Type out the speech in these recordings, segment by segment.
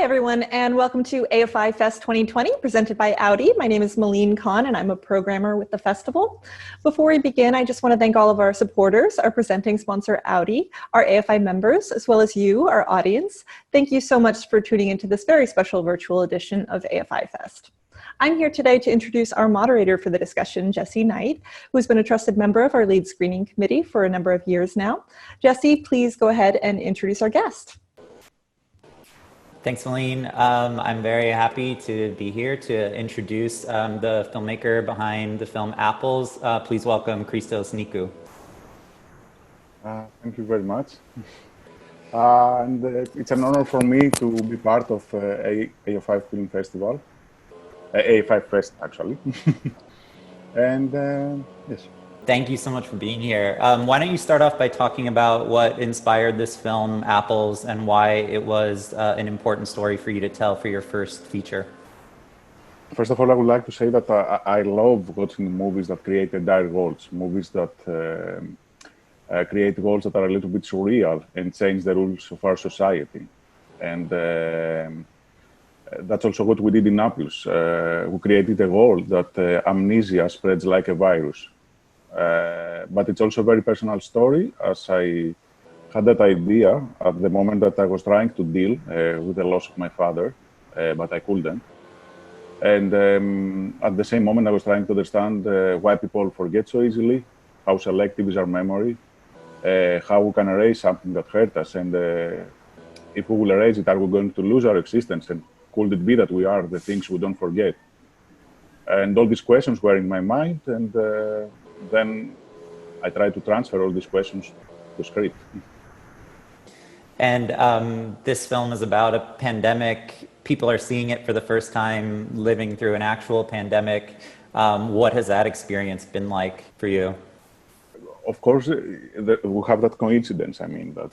everyone, and welcome to AFI Fest 2020, presented by Audi. My name is Malene Khan, and I'm a programmer with the festival. Before we begin, I just want to thank all of our supporters, our presenting sponsor, Audi, our AFI members, as well as you, our audience. Thank you so much for tuning into this very special virtual edition of AFI Fest. I'm here today to introduce our moderator for the discussion, Jesse Knight, who's been a trusted member of our lead screening committee for a number of years now. Jesse, please go ahead and introduce our guest. Thanks, Malene. I'm very happy to be here to introduce the filmmaker behind the film Apples. Please welcome Christos Nikou. Thank you very much. It's an honor for me to be part of AFI Film Festival, AFI Fest actually. Yes. Thank you so much for being here. Why don't you start off by talking about what inspired this film, Apples, and why it was an important story for you to tell for your first feature? First of all, I would like to say that I love watching movies that create dire worlds, movies that create worlds that are a little bit surreal and change the rules of our society. And that's also what we did in Apples. We created a world that amnesia spreads like a virus. But it's also a very personal story, as I had that idea at the moment that I was trying to deal with the loss of my father, but I couldn't. And at the same moment, I was trying to understand why people forget so easily, how selective is our memory, how we can erase something that hurt us, and if we will erase it, are we going to lose our existence? And could it be that we are the things we don't forget? And all these questions were in my mind, and then I tried to transfer all these questions to script. And this film is about a pandemic. People are seeing it for the first time, living through an actual pandemic. What has that experience been like for you? Of course, we have that coincidence. I mean, that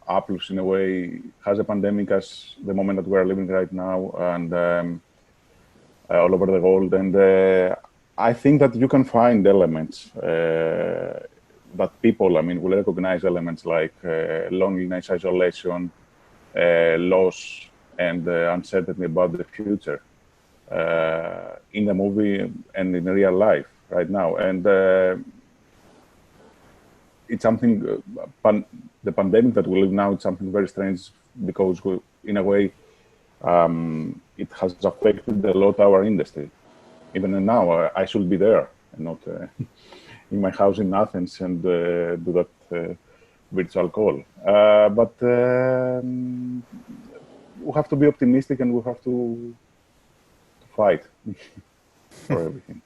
Apples, in a way, has a pandemic as the moment that we're living right now, and all over the world. And I think that you can find elements that people, I mean, will recognize elements like loneliness, isolation, loss, and uncertainty about the future in the movie and in real life right now. And it's something, the pandemic that we live now, it's something very strange because in a way, it has affected a lot our industry. Even now, I should be there and not in my house in Athens and do that virtual call. But we have to be optimistic and we have to fight for everything.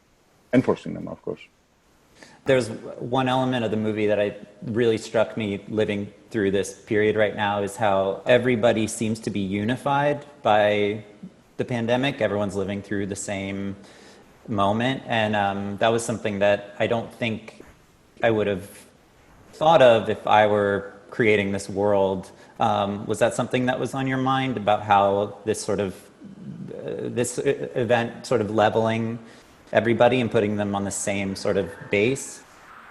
And for cinema, of course. There's one element of the movie that really struck me living through this period right now is how everybody seems to be unified by the pandemic. Everyone's living through the same moment, and that was something that I don't think I would have thought of if I were creating this world. Was that something that was on your mind about how this sort of this event sort of leveling everybody and putting them on the same sort of base?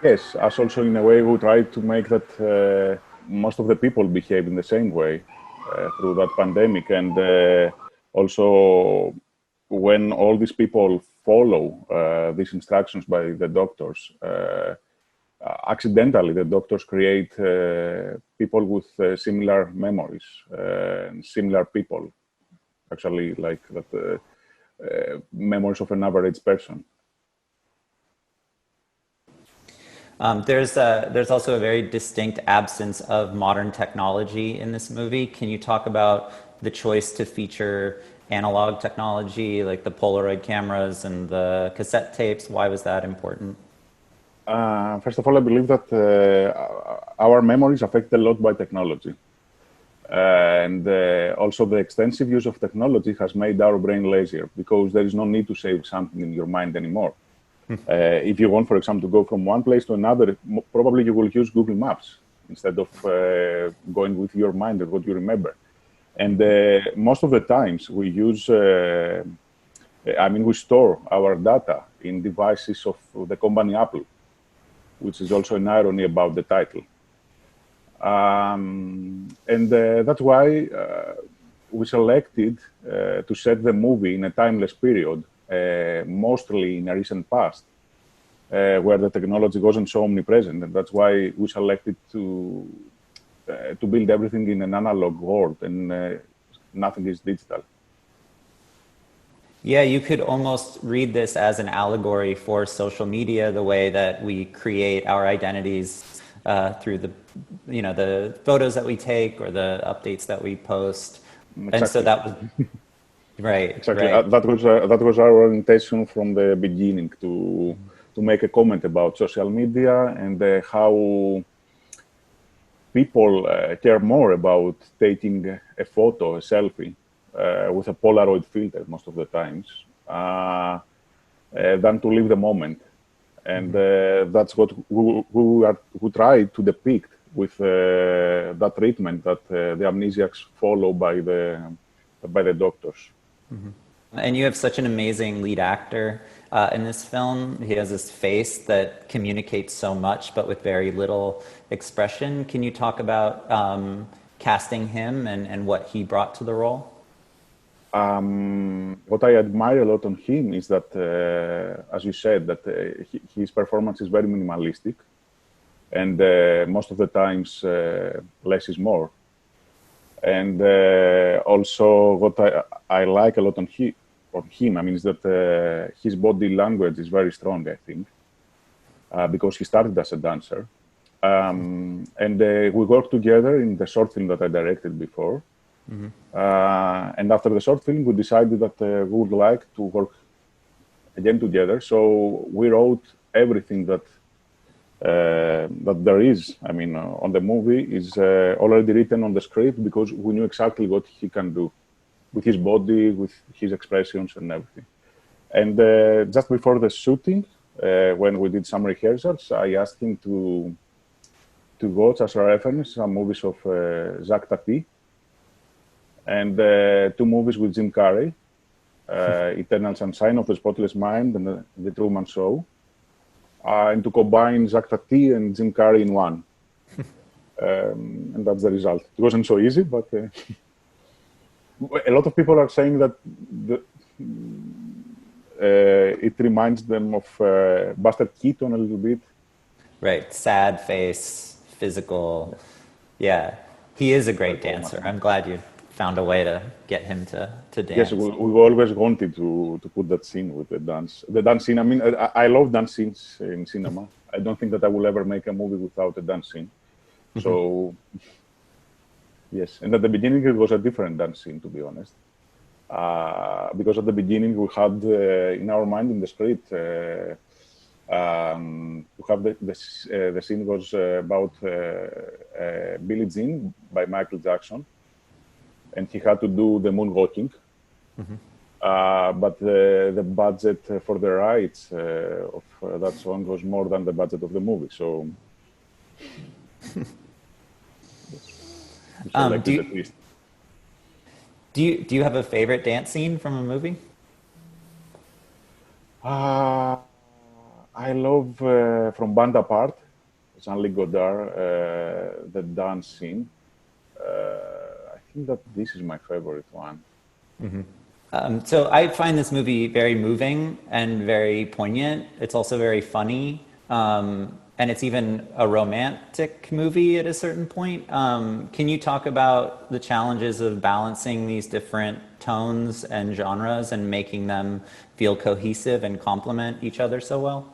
Yes, as also in a way we try to make that most of the people behave in the same way through that pandemic, and also when all these people follow these instructions by the doctors, accidentally the doctors create people with similar memories, similar people, actually like that memories of an average person. There's also a very distinct absence of modern technology in this movie. Can you talk about the choice to feature analog technology like the Polaroid cameras and the cassette tapes? Why was that important? First of all, I believe that our memories affected a lot by technology. And also the extensive use of technology has made our brain lazier because there is no need to save something in your mind anymore. If you want, for example, to go from one place to another, probably you will use Google Maps instead of going with your mind and what you remember. And most of the times we use, we store our data in devices of the company Apple, which is also an irony about the title. And that's why we selected to set the movie in a timeless period, mostly in a recent past, where the technology wasn't so omnipresent, and that's why we selected to build everything in an analog world, and nothing is digital. Yeah, you could almost read this as an allegory for social media, the way that we create our identities through the photos that we take or the updates that we post. Exactly. And so that was right. Exactly. Right. That was our orientation from the beginning to make a comment about social media and how people care more about taking a photo, a selfie, with a Polaroid filter most of the times, than to live the moment. And that's what we try to depict with that treatment that the amnesiacs follow by the doctors. And you have such an amazing lead actor in this film. He has this face that communicates so much, but with very little expression. Can you talk about casting him and what he brought to the role? What I admire a lot on him is that, as you said, that his performance is very minimalistic, and most of the times less is more. And also, what I like a lot on him, I mean, is that his body language is very strong, I think, because he started as a dancer. And we worked together in the short film that I directed before. And after the short film, we decided that we would like to work again together. So we wrote everything that there is, I mean, on the movie is already written on the script, because we knew exactly what he can do with his body, with his expressions and everything. And just before the shooting, when we did some rehearsals, I asked him to watch as a reference some movies of Jacques Tati, and 2 movies with Jim Carrey, Eternal Sunshine of the Spotless Mind and The Truman Show, and to combine Jacques Tati and Jim Carrey in one. And that's the result. It wasn't so easy, but a lot of people are saying that it reminds them of Buster Keaton a little bit. Right, sad face, physical. Yeah, he is a great dancer. I'm glad you found a way to get him to dance. Yes, we always wanted to put that scene with the dance. The dance scene, I mean, I love dance scenes in cinema. I don't think that I will ever make a movie without a dance scene. So, yes. And at the beginning, it was a different dance scene, to be honest. Because at the beginning, we had in our mind, in the script, we have the scene was about Billie Jean by Michael Jackson. And he had to do the moonwalking. But the budget for the rights of that song was more than the budget of the movie. So, do you have a favorite dance scene from a movie? I love from Band Apart, Jean-Luc Godard, the dance scene. I think that this is my favorite one. So I find this movie very moving and very poignant. It's also very funny. And it's even a romantic movie at a certain point. Can you talk about the challenges of balancing these different tones and genres and making them feel cohesive and complement each other so well?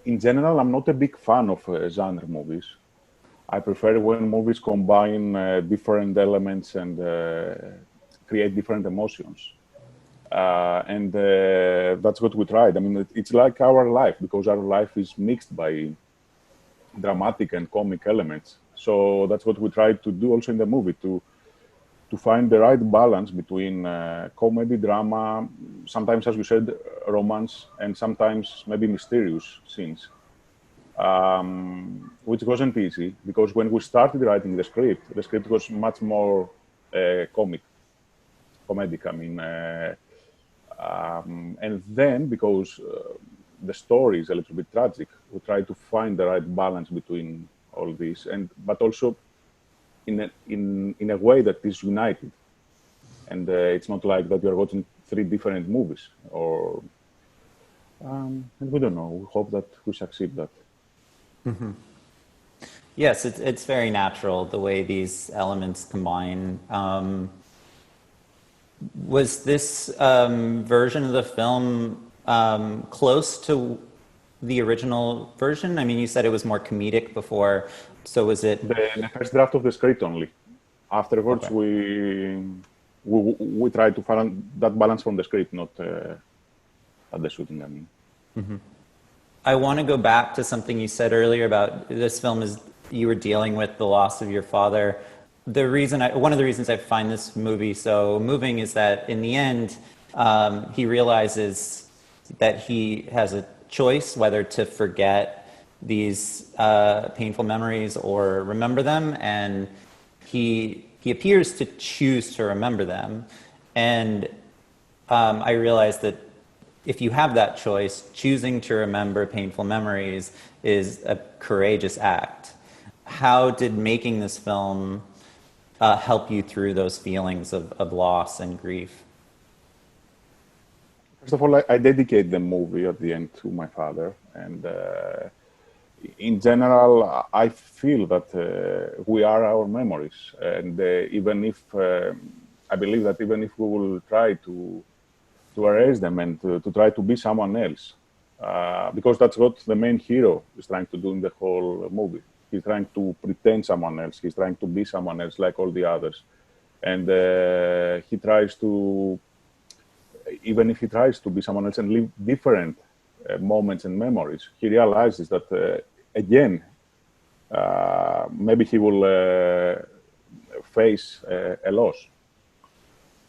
In general, I'm not a big fan of genre movies. I prefer when movies combine different elements and create different emotions. And that's what we tried. I mean, it's like our life, because our life is mixed by dramatic and comic elements. So that's what we tried to do also in the movie, to find the right balance between comedy, drama, sometimes, as you said, romance, and sometimes maybe mysterious scenes. Which wasn't easy, because when we started writing the script was much more comedic. I mean, and then, because the story is a little bit tragic, we try to find the right balance between all this, but also in a way that is united. and it's not like that you're watching 3 different movies. Or and we don't know. We hope that we succeed that. Mm-hmm. Yes, it's very natural the way these elements combine. Was this version of the film close to the original version? I mean, you said it was more comedic before, so was it? The first draft of the script only. Afterwards, Okay. we try to find that balance from the script, not at the shooting. I mean. Mm-hmm. I want to go back to something you said earlier about this film is you were dealing with the loss of your father. One of the reasons I find this movie so moving is that in the end, he realizes that he has a choice whether to forget these painful memories or remember them, and he appears to choose to remember them. And I realized that if you have that choice, choosing to remember painful memories is a courageous act. How did making this film help you through those feelings of loss and grief? First of all, I dedicate the movie at the end to my father. And in general, I feel that we are our memories. And even if, I believe that even if we will try to erase them and to try to be someone else, because that's what the main hero is trying to do in the whole movie. He's trying to pretend someone else. He's trying to be someone else like all the others. And he tries to, even if he tries to be someone else and live different moments and memories, he realizes that, again, maybe he will face a loss.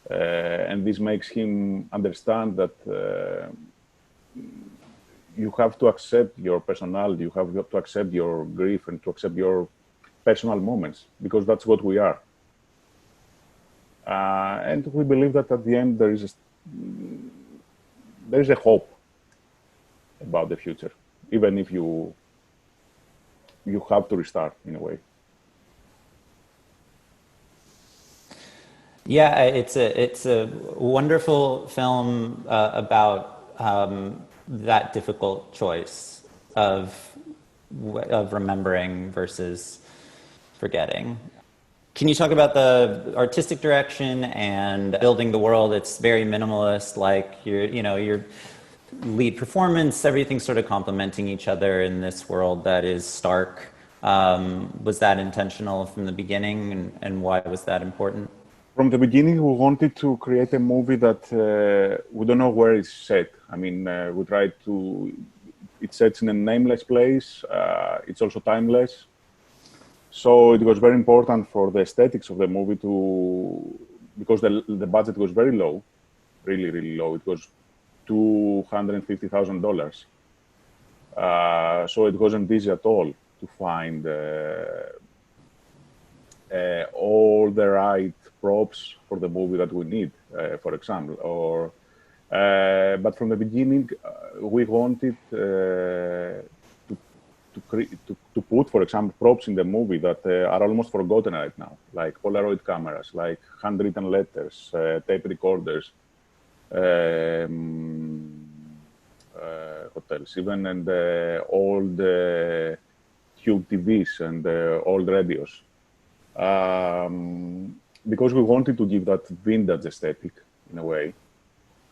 And this makes him understand that you have to accept your personality, you have to accept your grief and to accept your personal moments, because that's what we are. And we believe that at the end there is a hope about the future, even if you have to restart in a way. Yeah, it's a wonderful film about that difficult choice of remembering versus forgetting. Can you talk about the artistic direction and building the world? It's very minimalist, like your lead performance, everything's sort of complementing each other in this world that is stark. Was that intentional from the beginning, and why was that important? From the beginning, we wanted to create a movie that we don't know where it's set. I mean, we tried to, it's set in a nameless place. It's also timeless. So it was very important for the aesthetics of the movie because the budget was very low, really, really low. It was $250,000. So it wasn't easy at all to find all the right props for the movie that we need, for example. But from the beginning, we wanted to put, for example, props in the movie that are almost forgotten right now, like Polaroid cameras, like handwritten letters, tape recorders, hotels, even, and old tube TVs and old radios. Because we wanted to give that vintage aesthetic in a way,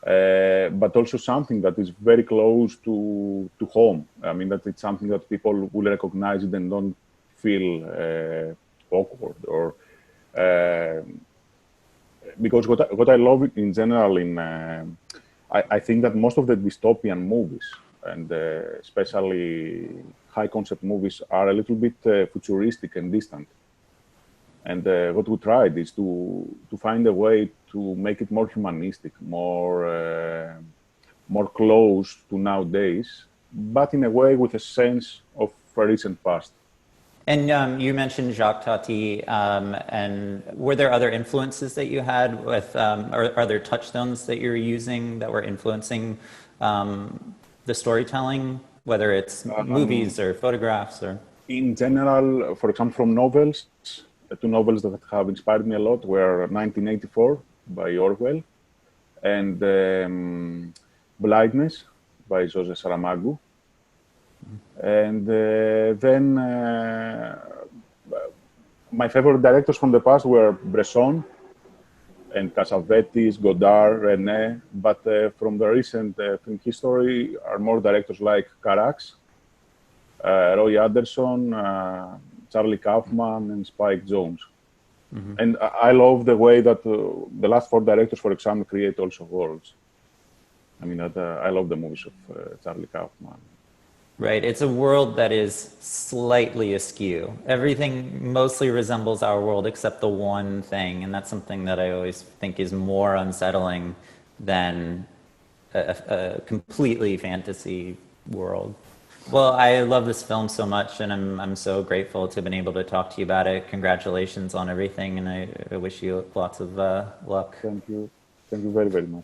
but also something that is very close to home. I mean, that it's something that people will recognize it and don't feel awkward. Or because what I love in general I think that most of the dystopian movies, and especially high concept movies, are a little bit futuristic and distant. And what we tried is to find a way to make it more humanistic, more close to nowadays, but in a way with a sense of a recent past. And you mentioned Jacques Tati, and were there other influences that you had with, are there touchstones that you're using that were influencing the storytelling, whether it's movies or photographs or? In general, for example, from novels, 2 novels that have inspired me a lot were 1984, by Orwell, and Blindness by Jose Saramago. And then my favorite directors from the past were Bresson and Cassavetes, Godard, René, but from the recent film history are more directors like Carax, Roy Anderson, Charlie Kaufman, and Spike Jonze. And I love the way that the last four directors, for example, create also worlds. I mean, I love the movies of Charlie Kaufman. Right, it's a world that is slightly askew. Everything mostly resembles our world except the one thing, and that's something that I always think is more unsettling than a completely fantasy world. Well, I love this film so much, and I'm so grateful to have been able to talk to you about it. Congratulations on everything, and I wish you lots of luck. Thank you. Thank you very, very much.